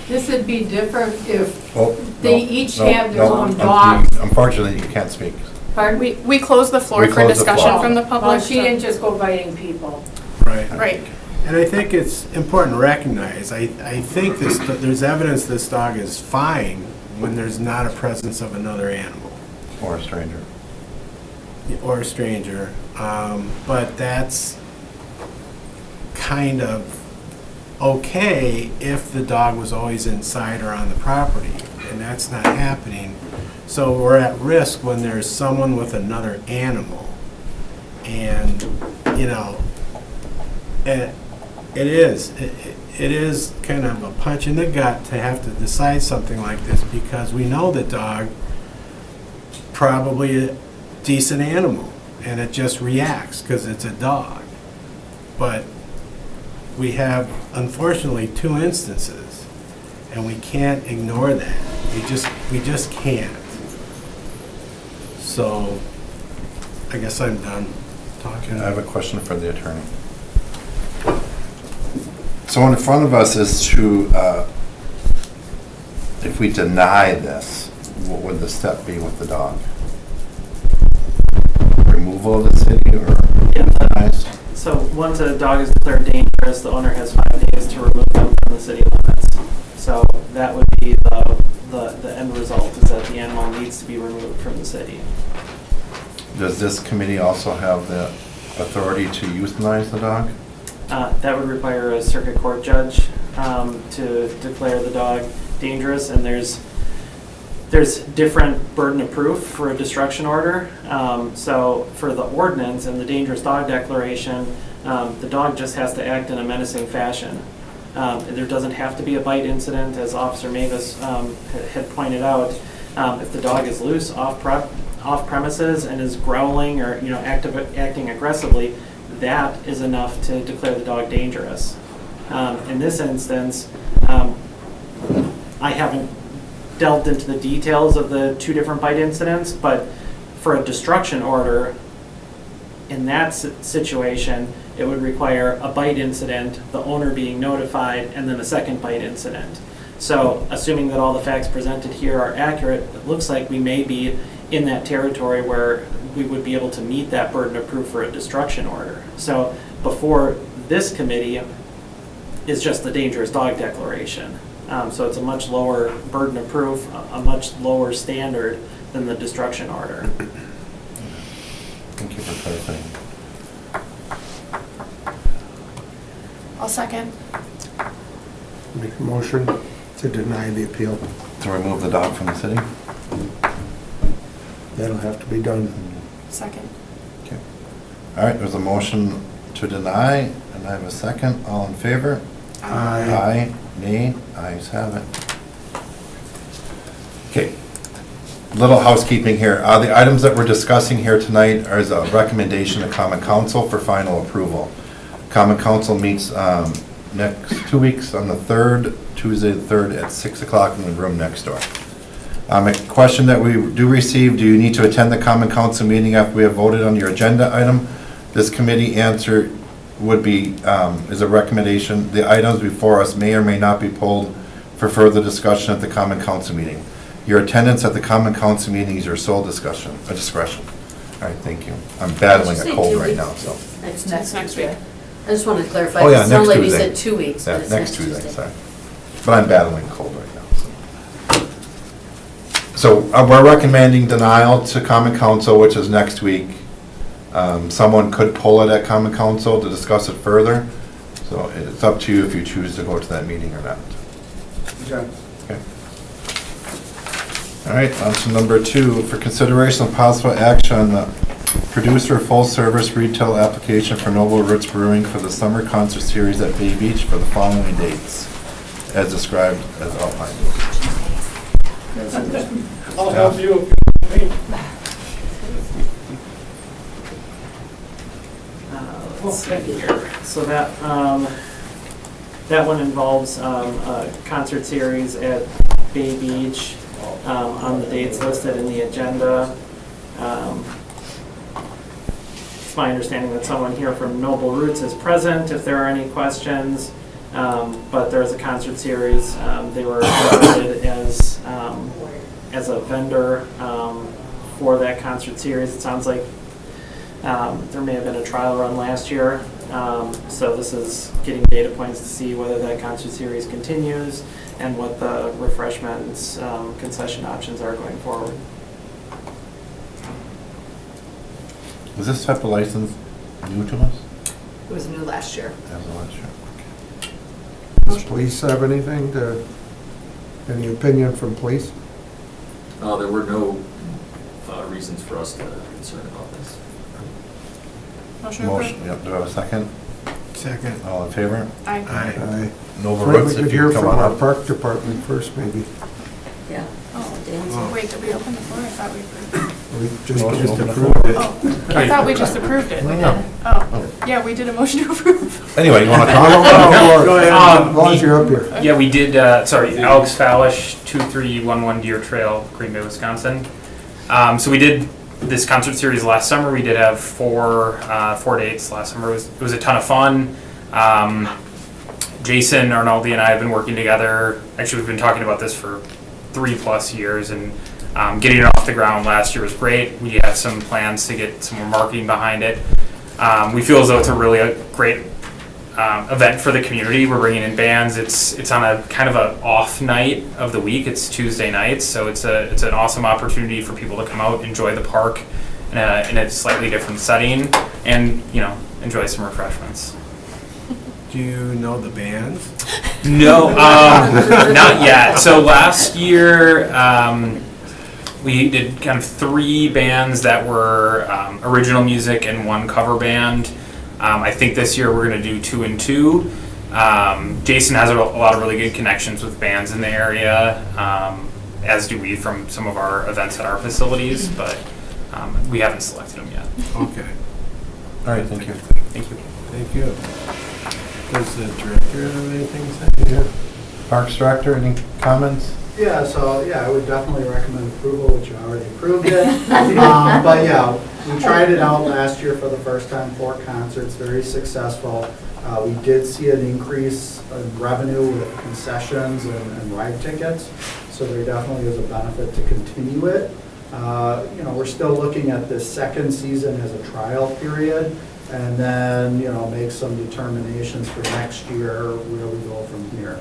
This would be different if Oh, they no, each no, had their no, own dogs. Unfortunately, you can't speak. Pardon? We close the floor We for close the discussion floor. from the Well, public. she didn't just go biting people. Right. Right. And I think it's important to recognize, I think there's evidence this dog is fine when there's not a presence of another animal Or a stranger. or a stranger. But that's kind of okay if the dog was always inside or on the property, and that's not happening. So we're at risk when there's someone with another animal. And, you know, it is kind of a punch in the gut to have to decide something like this, because we know the dog probably a decent animal and it just reacts because it's a dog. But we have, unfortunately, 2 instances, and we can't ignore that. We just can't. So, I guess I'm done talking. I have a question for the attorney. So in front of us is to, if we deny this, what would the step be with the dog? Removal of the city or denies? So once a dog is declared dangerous, the owner has 5 days to remove them from the city limits. So that would be the end result, is that the animal needs to be removed from the city. Does this committee also have the authority to euthanize the dog? That would require a circuit court judge to declare the dog dangerous, and there's different burden of proof for a destruction order. So for the ordinance and the dangerous dog declaration, the dog just has to act in a menacing fashion. There doesn't have to be a bite incident, as Officer Mavis had pointed out. If the dog is loose off premises and is growling or acting aggressively, that is enough to declare the dog dangerous. In this instance, I haven't delved into the details of the 2 different bite incidents, but for a destruction order, in that situation, it would require a bite incident, the owner being notified, and then a second bite incident. So assuming that all the facts presented here are accurate, it looks like we may be in that territory where we would be able to meet that burden of proof for a destruction order. So before this committee is just the dangerous dog declaration. So it's a much lower burden of proof, a much lower standard than the destruction order. Thank you for clarifying. I'll second. Make a motion to deny the appeal. To remove the dog from the city? That'll have to be done. Second. Okay. All right, there's a motion to deny, and I have a second. All in favor? Aye. Nay? Ayes have it. Okay. Little housekeeping here. The items that we're discussing here tonight are as a recommendation to Common Council for final approval. Common Council meets next 2 weeks on the 3rd, Tuesday the 3rd at 6 o'clock in the room next door. A question that we do receive, do you need to attend the common council meeting after we have voted on your agenda item? This committee answer would be, is a recommendation, the items before us may or may not be pulled for further discussion at the common council meeting. Your attendance at the common council meeting is your sole discretion. All right, thank you. I'm battling Did a you say cold 2 right weeks? now, so. Next week. I just wanted to clarify, Oh, yeah, because some next lady Tuesday. said 2 weeks, Yeah, but it's next Tuesday, Tuesday. sorry. But I'm battling cold right now, so. So we're recommending denial to common council, which is next week. Someone could pull it at common council to discuss it further. So it's up to you if you choose to go to that meeting or not. Okay. Okay. All right, on to number 2, for consideration of possible action on the producer full-service retail application for Noble Roots Brewing for the summer concert series at Bay Beach for the following dates, as described, as outlined. I'll help you. Let's see here. So that one involves a concert series at Bay Beach on the dates listed in the agenda. It's my understanding that someone here from Noble Roots is present if there are any questions. But there's a concert series. They were invited as a vendor for that concert series. It sounds like there may have been a trial run last year. So this is getting data points to see whether that concert series continues and what the refreshments concession options are going forward. Was this type of license new to us? It was new last year. That was last year. Does police have anything to, any opinion from police? There were no reasons for us to be concerned about this. Motion Motion, approved. yep, do I have a second? Second. All in favor? Aye. Aye. Noble Maybe Roots, we could if hear you come from on our up. park department first, maybe. Yeah. Oh, Dan's- wait, did we open the floor? I thought we approved. We just Motion just open the approved it. Oh, I thought we just approved it. No. Oh, yeah, we did a motion to approve. Anyway, you want to I don't talk? know, Go ahead. as long as you're up here. Yeah, we did, Alex Fallish, 2311 Deer Trail, Green Bay, Wisconsin. So we did this concert series last summer. We did have four dates last summer. It was a ton of fun. Jason Arnoldi and I have been working together. Actually, we've been talking about this for 3+ years, and getting it off the ground last year was great. We have some plans to get some more marketing behind it. We feel as though it's a great event for the community. We're bringing in bands. It's on a kind of a off night of the week. It's Tuesday nights, so it's an awesome opportunity for people to come out, enjoy the park in a slightly different setting, and enjoy some refreshments. Do you know the bands? No, not yet. So last year, we did kind of 3 bands that were original music and 1 cover band. I think this year we're going to do 2 and 2. Jason has a lot of really good connections with bands in the area, as do we from some of our events at our facilities, but we haven't selected them yet. Okay, All right, thank you. Thank you. thank you. Does the director have anything to say? Yeah. Parks Director, any comments? Yeah, so, yeah, I would definitely recommend approval, which you already approved it. But yeah, we tried it out last year for the first time, 4 concerts, very successful. We did see an increase in revenue with concessions and ride tickets, so there definitely is a benefit to continue it. We're still looking at this second season as a trial period, and then, make some determinations for next year, where we go from here.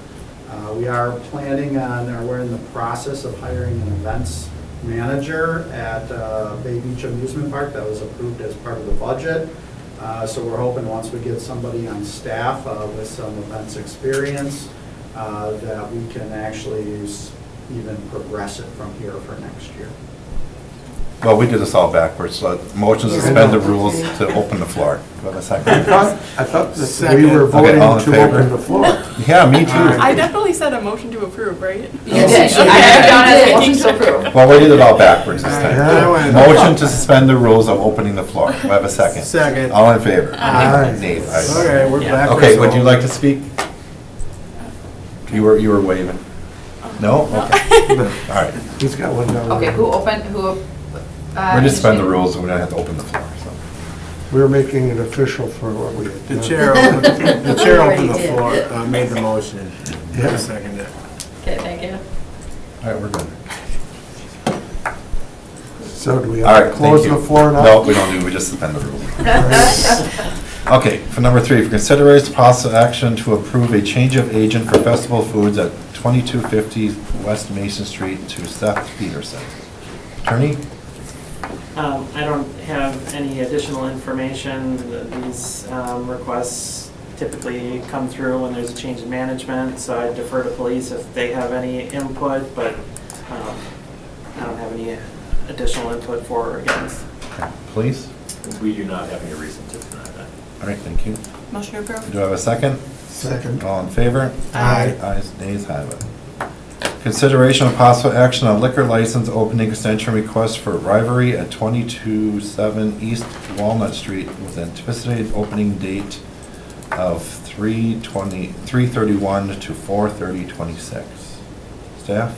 We are planning on, or we're in the process of hiring an events manager at Bay Beach Amusement Park. That was approved as part of the budget. So we're hoping once we get somebody on staff with some events experience, that we can actually even progress it from here for next year. Well, we did this all backwards, so motion to suspend the rules to open the floor. Do I have a second? I thought that we Second. were Okay, voting all in to favor? open the floor. Yeah, me too. I definitely said a motion to approve, right? You did. I have down as a motion to approve. Well, we did it all backwards this Yeah, time. went- Motion to suspend the rules of opening the floor. Do I have a second? Second. All in favor? Aye. Nay, ayes. Okay, we're Yeah. back. Okay, would you like to speak? You were waving. No? Okay. All right. He's got one down Okay, there. who opened, who? We're just suspend the rules, and we don't have to open the floor, so. We're making it official for what we had The done. chair opened, the chair opened the Already did. floor, made the motion. Yeah. Seconded it. Okay, thank you. All right, we're good. So do we All have right, to close thank the you. floor now? No, we don't do, we just suspend the rules. Okay, for number 3, for consideration possible action to approve a change of agent for Festival Foods at 2250 West Mason Street to Seth Peterson. Attorney? I don't have any additional information. These requests typically come through when there's a change in management, so I defer to police if they have any input, but I don't have any additional input for or against. Please? We do not have any reason to deny that. All right, thank you. Motion approved. Do I have a second? Second. All in favor? Aye. Ayes, nays, have it. Consideration of possible action on liquor license opening extension request for Rivalry at 227 East Walnut Street with anticipated opening date of 3/31 to 4/30/26. Staff?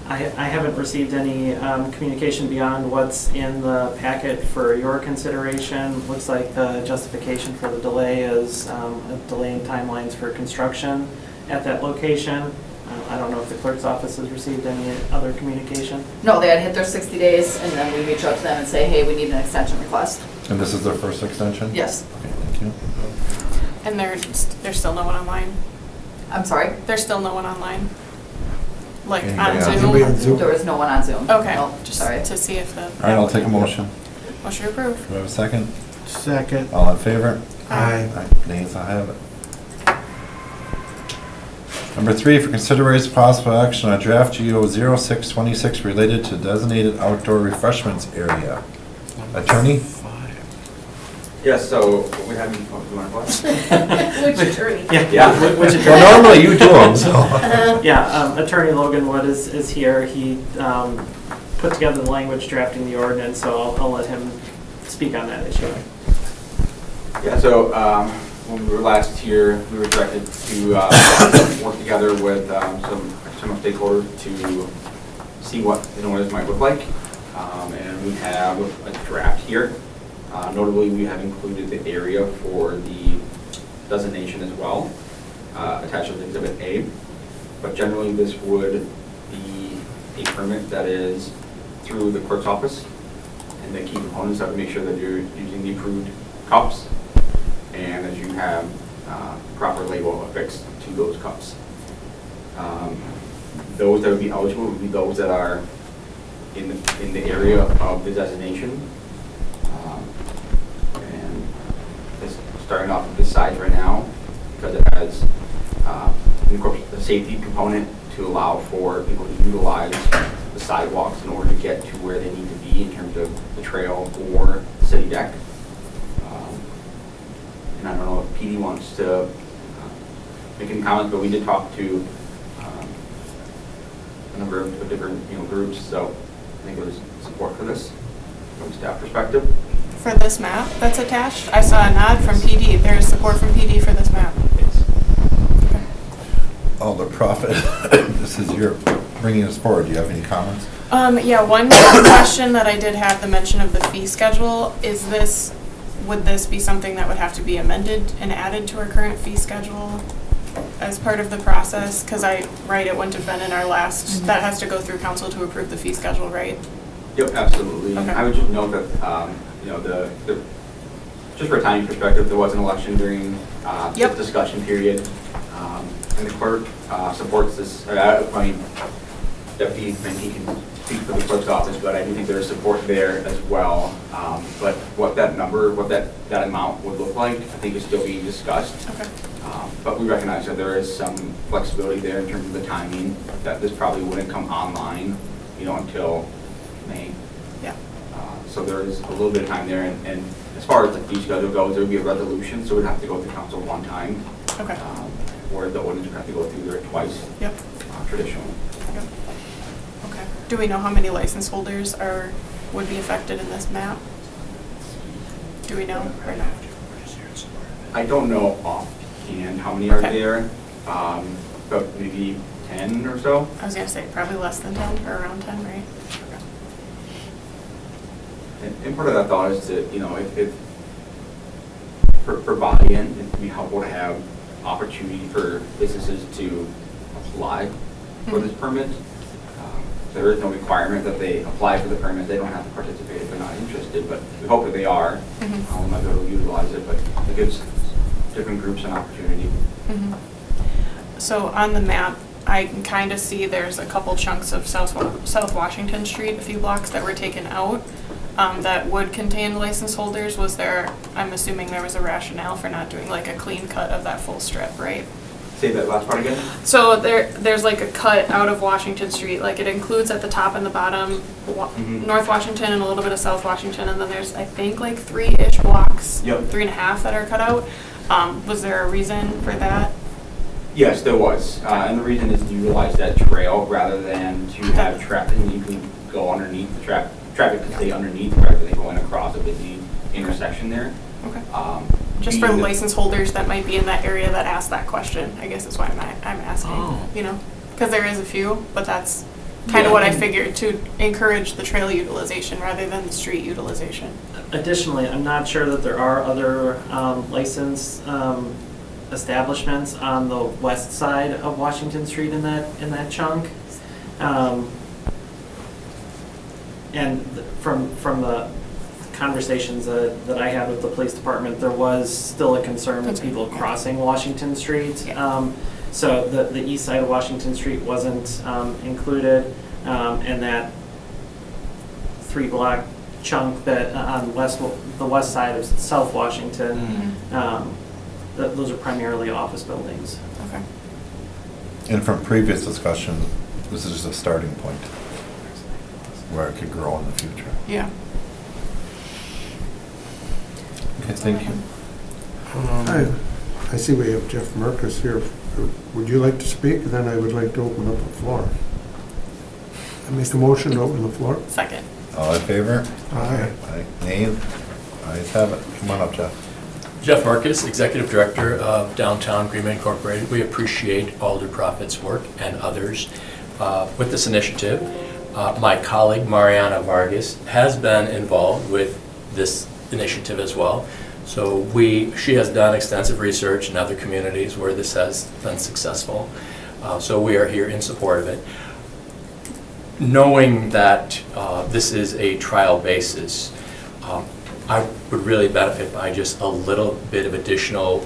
I haven't received any communication beyond what's in the packet for your consideration. Looks like the justification for the delay is delaying timelines for construction at that location. I don't know if the clerk's office has received any other communication. No, they had hit their 60 days, and then we reach out to them and say, hey, we need an extension request. And this is their first extension? Yes. Okay, thank you. And there's still no one online? I'm sorry? There's still no one online? Like Okay, on yeah. Zoom? You'll be on Zoom. There was no one on Zoom. Okay, No, just sorry. to see if the. All right, I'll take a motion. Motion approved. Do I have a second? Second. All in favor? Aye. Nays, I have it. Number 3, for consideration possible action on draft GO 0626 related to designated outdoor refreshments area. Attorney? Yes, so we have, you want to watch? Which attorney? Yeah, which attorney? Well, normally you do them, so. Yeah, Attorney Logan Wood is here. He put together the language drafting the ordinance, so I'll let him speak on that issue. Yeah, so when we were last here, we were directed to work together with some stakeholders to see what the noise might look like. And we have a draft here. Notably, we have included the area for the designation as well, attached with Exhibit A. But generally, this would be a permit that is through the clerk's office. And the key components are to make sure that you're using the approved cups and that you have proper label affixed to those cups. Those that would be eligible would be those that are in the area of the designation. And this, starting off with this size right now, because it has the safety component to allow for people to utilize the sidewalks in order to get to where they need to be in terms of the trail or the city deck. And I don't know if PD wants to make any comments, but we did talk to a number of different groups, so I think there's support for this from a staff perspective. For this map that's attached, I saw a nod from PD. There is support from PD for this map. Oh, the profit. This is your bringing us forward. Do you have any comments? Yeah, one question that I did have, the mention of the fee schedule, would this be something that would have to be amended and added to our current fee schedule as part of the process? Because it wouldn't have been in our last, that has to go through council to approve the fee schedule, right? Yep, absolutely. Okay. I would just note that, just for a timing perspective, there was an election during Yep. this discussion period. And the clerk supports this, Deputy Menke can speak for the clerk's office, but I do think there is support there as well. But what that number, what that amount would look like, I think is still being discussed. Okay. But we recognize that there is some flexibility there in terms of the timing, that this probably wouldn't come online, until May. Yeah. So there is a little bit of time there, and as far as the fee schedule goes, there would be a resolution, so it would have to go to council one time. Okay. Where the ordinance would have to go through there twice. Yep. Traditionally. Yep. Okay. Do we know how many license holders would be affected in this map? Do we know or not? I don't know offhand how many are Okay. there, but maybe 10 or so. I was gonna say probably less than 10 or around 10, right? And part of that thought is to, you know, if for buy-in, it'd be helpful to have opportunity for businesses to apply for this permit. There is no requirement that they apply for the permit. They don't have to participate if they're not interested, but we hope that they are. We might be able to utilize it, but it gives different groups an opportunity. So on the map, I can kind of see there's a couple chunks of South Washington Street, a few blocks that were taken out that would contain license holders. Was there, I'm assuming there was a rationale for not doing like a clean cut of that full strip, right? Say that last part again? So there's like a cut out of Washington Street, like it includes at the top and the bottom, North Washington and a little bit of South Washington, and then there's, I think, like 3-ish blocks, 3.5 that are cut out. Was there a reason for that? Yes, there was. And the reason is to utilize that trail rather than to have traffic, and you can go underneath the traffic can stay underneath rather than going across a busy intersection there. Okay. Just for license holders that might be in that area that ask that question, I guess is why I'm asking, you know? Because there is a few, but that's kind of what I figured, to encourage the trail utilization rather than the street utilization. Additionally, I'm not sure that there are other licensed establishments on the west side of Washington Street in that chunk. And from the conversations that I had with the police department, there was still a concern with people crossing Washington Street. So the east side of Washington Street wasn't included, and that 3-block chunk that on the west side of South Washington, those are primarily office buildings. Okay. And from previous discussion, this is just a starting point where it could grow in the future. Yeah. Okay, thank you. I see we have Jeff Merkus here. Would you like to speak? Then I would like to open up the floor. I make a motion to open the floor. Second. All in favor? Aye. Aye. Nays? Ayes have it. Come on up, Jeff. Jeff Marcus, Executive Director of Downtown Green Bay Incorporated. We appreciate Alder Profit's work and others with this initiative. My colleague Mariana Vargas has been involved with this initiative as well. So she has done extensive research in other communities where this has been successful. So we are here in support of it. Knowing that this is a trial basis, I would really benefit by just a little bit of additional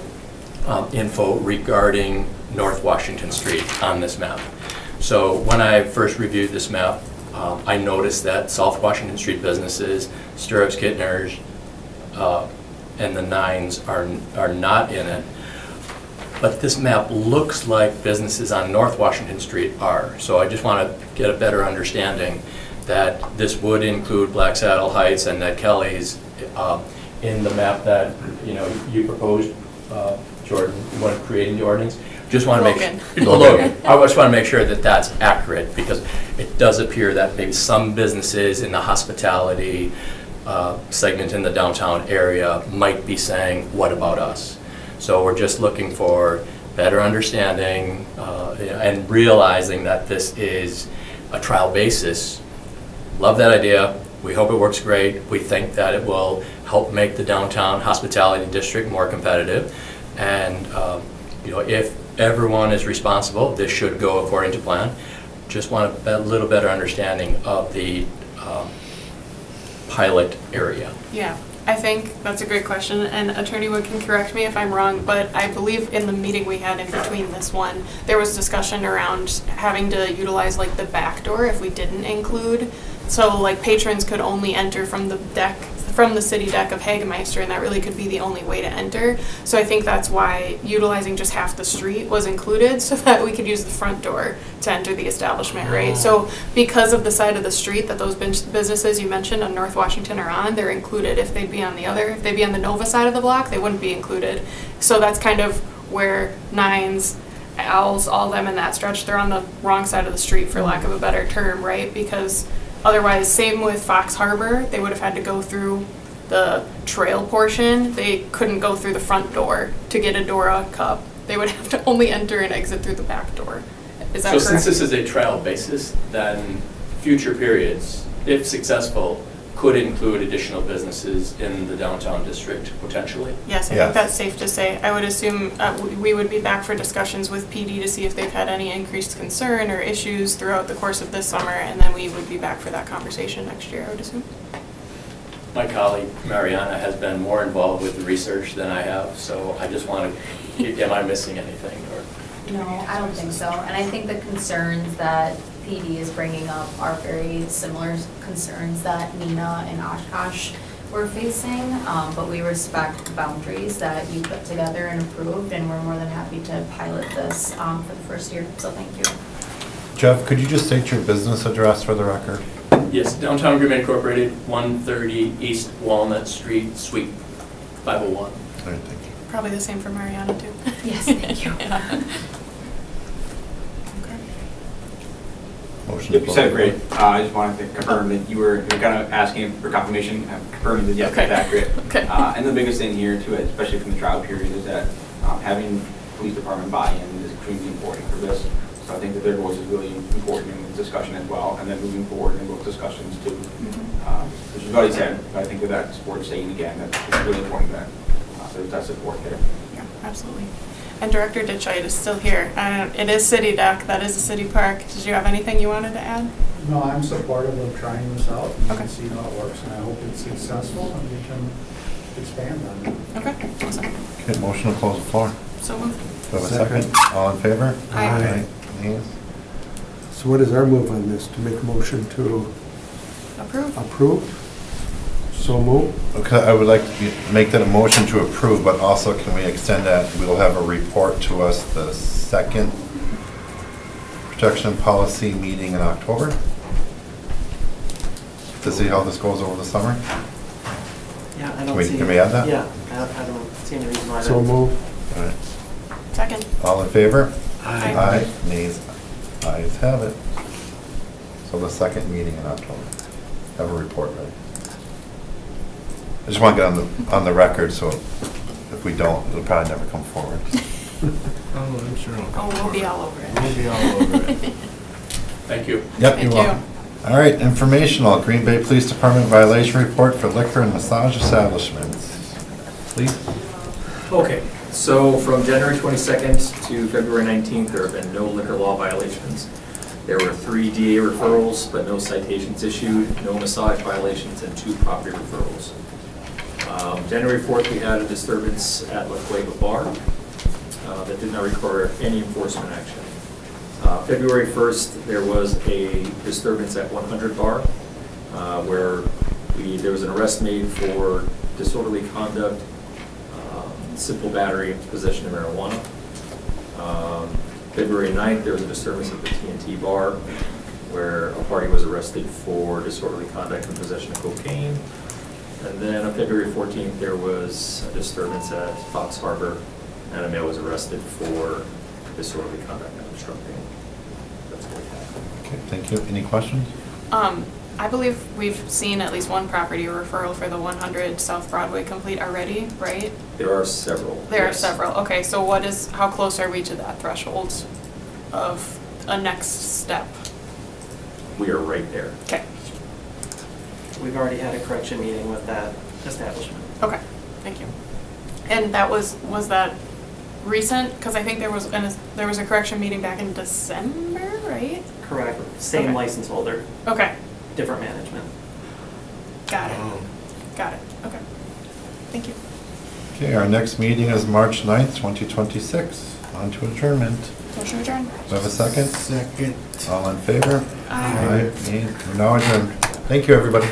info regarding North Washington Street on this map. So when I first reviewed this map, I noticed that South Washington Street businesses, Stirrups, Kittners, and the Nines are not in it. But this map looks like businesses on North Washington Street are. So I just want to get a better understanding that this would include Black Saddle Heights and Ned Kelly's in the map that you proposed, Jordan, when creating the ordinance. Just want to Logan. I just want to make sure that that's accurate, because it does appear that maybe some businesses in the hospitality segment in the downtown area might be saying, "What about us?" So we're just looking for better understanding and realizing that this is a trial basis. Love that idea. We hope it works great. We think that it will help make the downtown hospitality district more competitive. And if everyone is responsible, this should go according to plan. Just want a little better understanding of the pilot area. Yeah, I think that's a great question, and Attorney Wood can correct me if I'm wrong, but I believe in the meeting we had in between this one, there was discussion around having to utilize like the back door if we didn't include. So like patrons could only enter from the deck, from the city deck of Hagemeister, and that really could be the only way to enter. So I think that's why utilizing just half the street was included, so that we could use the front door to enter the establishment, right? So because of the side of the street that those businesses you mentioned on North Washington are on, they're included. If they'd be on the Nova side of the block, they wouldn't be included. So that's kind of where Nines, Owls, all them in that stretch, they're on the wrong side of the street, for lack of a better term, right? Because otherwise, same with Fox Harbor, they would have had to go through the trail portion. They couldn't go through the front door to get a Dora cup. They would have to only enter and exit through the back door Is that So correct? since this is a trial basis, then future periods, if successful, could include additional businesses in the downtown district potentially? Yes, I Yes. think that's safe to say. I would assume we would be back for discussions with PD to see if they've had any increased concern or issues throughout the course of this summer, and then we would be back for that conversation next year, I would assume. My colleague Mariana has been more involved with the research than I have, so I just want to, am I missing anything? Or No, I don't think so. And I think the concerns that PD is bringing up are very similar concerns that Nina and Oshkosh were facing. But we respect the boundaries that you put together and approved, and we're more than happy to pilot this for the first year. So thank you. Jeff, could you just state your business address for the record? Yes, Downtown Agreement Incorporated, 130 East Walnut Street, Suite 501. All right, thank you. Probably the same for Mariana, too. Yes, thank you. Yeah. Okay. Motion to Yep, you close said the it great. vote. I just wanted to confirm that you were kind of asking for confirmation, confirming that yes, Okay. it's accurate. Okay. And the biggest thing here too, especially from the trial period, is that having police department buy-in is extremely important for this. So I think that their voice is really important in the discussion as well, and then moving forward in those discussions too. Which is what he said, but I think that that's worth saying again, that it's really important that there's that support there. Yeah, absolutely. And Director Ditchite is still here. It is City Deck, that is a city park. Did you have anything you wanted to add? No, I'm supportive of trying this out and Okay. see how it works, and I hope it's successful and we can expand on it. Okay, awesome. Okay, motion to close the floor. So moved. Do I have a second? All in favor? Aye. Nays? So what is our move on this? To make a motion to Approve. approve? So move? Okay, I would like to make that a motion to approve, but also can we extend that, we'll have a report to us the second protection policy meeting in October? To see how this goes over the summer? Yeah, I Can don't we- see. can we add that? Yeah, I don't see any reason why. So that- move? All right. Second. All in favor? Aye. Aye. Nays? Ayes have it. So the second meeting in October. Have a report ready. I just want to get on the record, so if we don't, it'll probably never come forward. Oh, I'm sure it'll come Oh, we'll be forward. all over it. We'll be all over it. Thank you. Yep, Thank you're you. welcome. All right, informational, Green Bay Police Department violation report for liquor and massage establishments. Please. Okay, so from January 22nd to February 19th, there have been no liquor law violations. There were 3 DA referrals, but no citations issued, no massage violations, and 2 property referrals. January 4th, we had a disturbance at La Cueva Bar that did not require any enforcement action. February 1st, there was a disturbance at 100 Bar where there was an arrest made for disorderly conduct, simple battery, possession of marijuana. February 9th, there was a disturbance at the TNT Bar where a party was arrested for disorderly conduct and possession of cocaine. And then on February 14th, there was a disturbance at Fox Harbor and a male was arrested for disorderly conduct and obstructing. That's what we have. Okay, thank you. Any questions? I believe we've seen at least one property referral for the 100 South Broadway complete already, right? There are several. There are yes. several. Okay, so how close are we to that threshold of a next step? We are right there. Okay, We've already had a correction meeting with that establishment. okay, thank you. And was that recent? Because I think there was a correction meeting back in December, right? Correct. Same Okay. license holder, Okay, different management. got it, Oh. got it, okay. Thank you. Okay, our next meeting is March 9th, 2026. On to adjournment. Motion adjourned. Do I have a second? Second. All in favor? Aye. Nays? We're now adjourned. Thank you, everybody.